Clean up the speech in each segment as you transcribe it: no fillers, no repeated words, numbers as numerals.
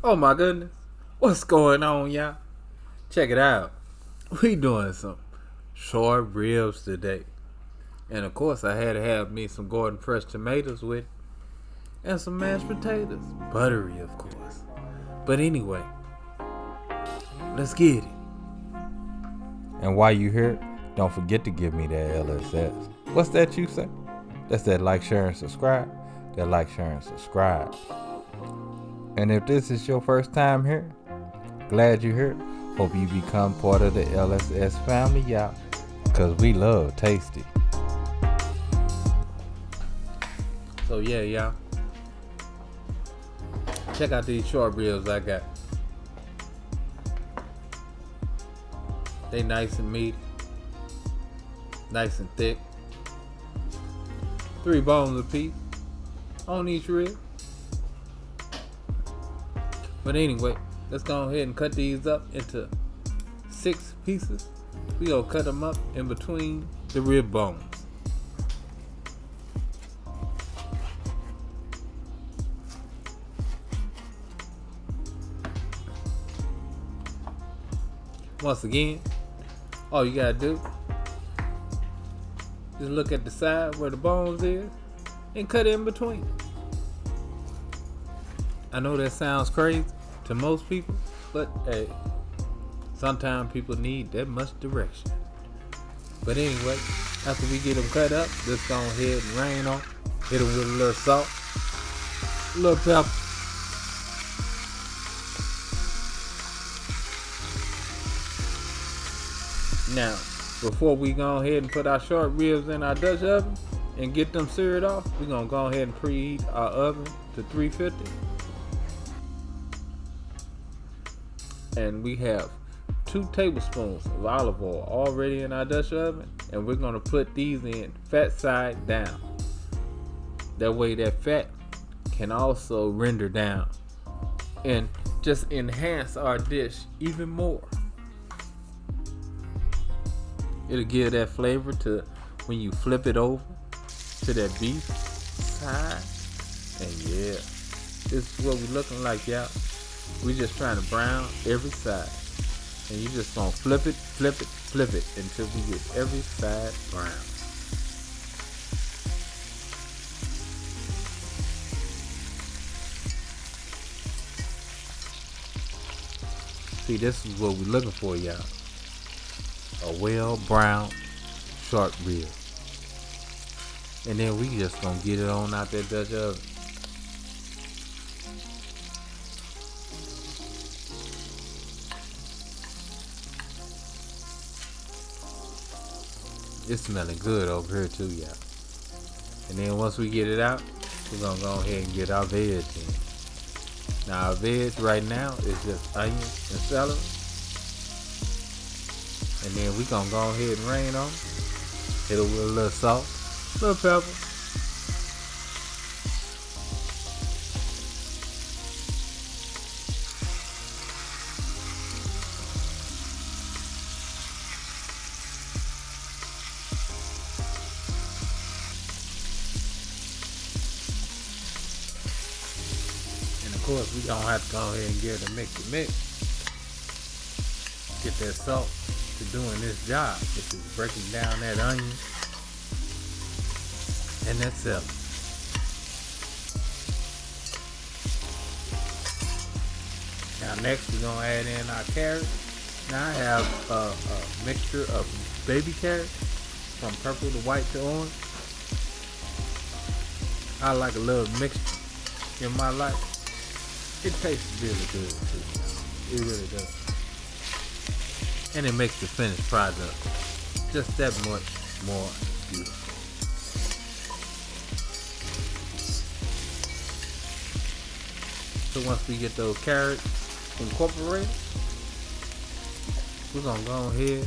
Oh my goodness. What's going on, y'all? Check it out. We doing some short ribs today. And of course I had to have me some Gordon fresh tomatoes with it. And some mashed potatoes. Buttery, of course. But anyway, let's get it. And while you here, don't forget to give me that LSS. What's that you say? That's that like, share, and subscribe. That like, share, and subscribe. And if this is your first time here, glad you're here. Hope you become part of the LSS family, y'all. Cause we love tasty. So yeah, y'all. Check out these short ribs I got. They nice and meaty. Nice and thick. 3 bones apiece on each rib. But anyway, let's go ahead and cut these up into 6 pieces. We gonna cut them up in between the rib bones. Once again, all you gotta do is look at the side where the bones is and cut in between. I know that sounds crazy to most people, but hey, sometimes people need that much direction. But anyway, after we get them cut up, let's go ahead and rain on. Hit them with a little salt, a little pepper. Now, before we go ahead and put our short ribs in our Dutch oven and get them seared off, we're gonna go ahead and preheat our oven to 350. And we have 2 tablespoons of olive oil already in our Dutch oven, and we're gonna put these in fat side down. That way that fat can also render down and just enhance our dish even more. It'll give that flavor to when you flip it over to that beef side. And yeah, this is what we looking like, y'all. We just trying to brown every side. And you just gonna flip it, flip it, flip it until we get every side brown. See, this is what we looking for, y'all. A well browned short rib. And then we just gonna get it on out that Dutch oven. It's smelling good over here too, y'all. And then once we get it out, we're gonna go ahead and get our veg in. Now our veg right now is just onions and celery. And then we gonna go ahead and rain on it. Hit it with a little salt, a little pepper. And of course we gonna have to go ahead and give it a mix. Get that salt to doing this job, which is breaking down that onion and that celery. Now next we're gonna add in our carrots. Now I have a mixture of baby carrots from purple to white to orange. I like a little mixture in my life. It tastes really good too. It really does. And it makes the finished product just that much more beautiful. So once we get those carrots incorporated, we're gonna go ahead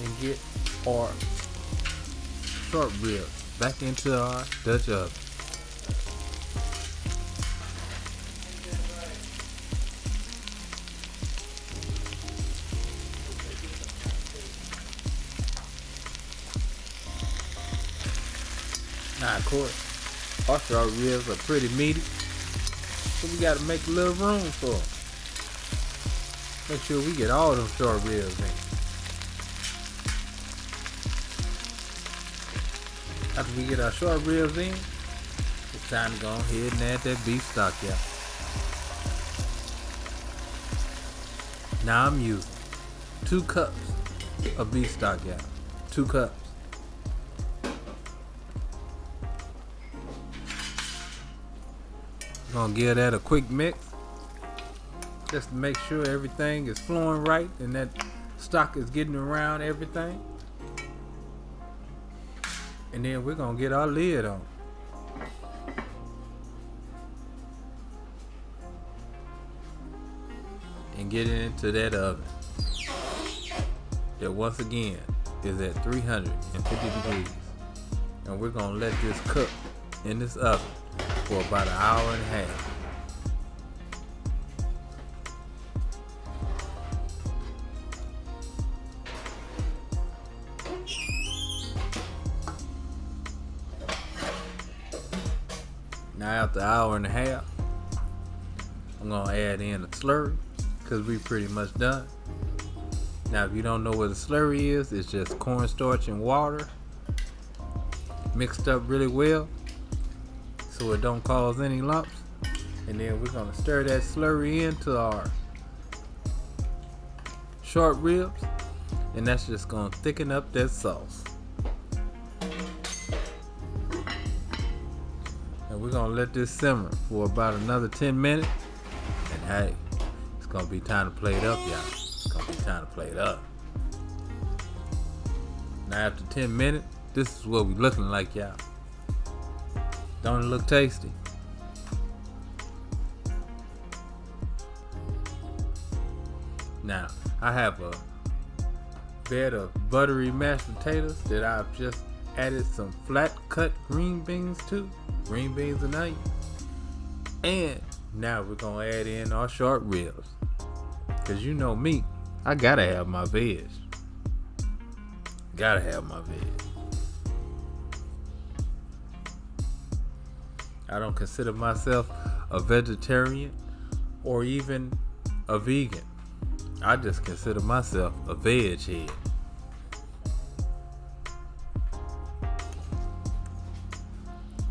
and get our short ribs back into our Dutch oven. Now, of course, our short ribs are pretty meaty, so we gotta make a little room for them. Make sure we get all them short ribs in. After we get our short ribs in, it's time to go ahead and add that beef stock, y'all. Now I'm using 2 cups of beef stock, y'all. 2 cups. Gonna give that a quick mix, just to make sure everything is flowing right and that stock is getting around everything. And then we're gonna get our lid on. And get it into that oven. That once again is at 350 degrees. And we're gonna let this cook in this oven for about an hour and a half. Now after an hour and a half, I'm gonna add in a slurry because we pretty much done. Now if you don't know what a slurry is, it's just cornstarch and water mixed up really well so it don't cause any lumps. And then we're gonna stir that slurry into our short ribs, and that's just gonna thicken up that sauce. And we're gonna let this simmer for about another 10 minutes. And hey, it's gonna be time to plate it up, y'all. It's gonna be time to plate it up. Now after 10 minutes, this is what we looking like, y'all. Don't it look tasty? Now, I have a bed of buttery mashed potatoes that I've just added some flat cut green beans to. Green beans and onions. And now we're gonna add in our short ribs. Cause you know me, I gotta have my veg. Gotta have my veg. I don't consider myself a vegetarian or even a vegan. I just consider myself a veg head.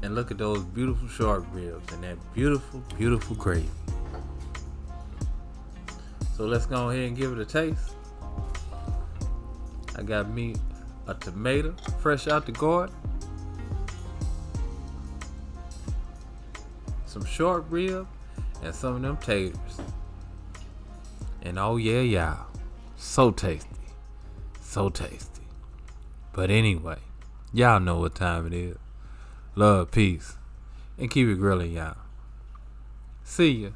And look at those beautiful short ribs and that beautiful, beautiful gravy. So let's go ahead and give it a taste. I got me a tomato fresh out the garden, some short rib, and some of them taters. And oh yeah, y'all, so tasty, so tasty. But anyway, y'all know what time it is. Love, peace, and keep it grilling, y'all. See ya.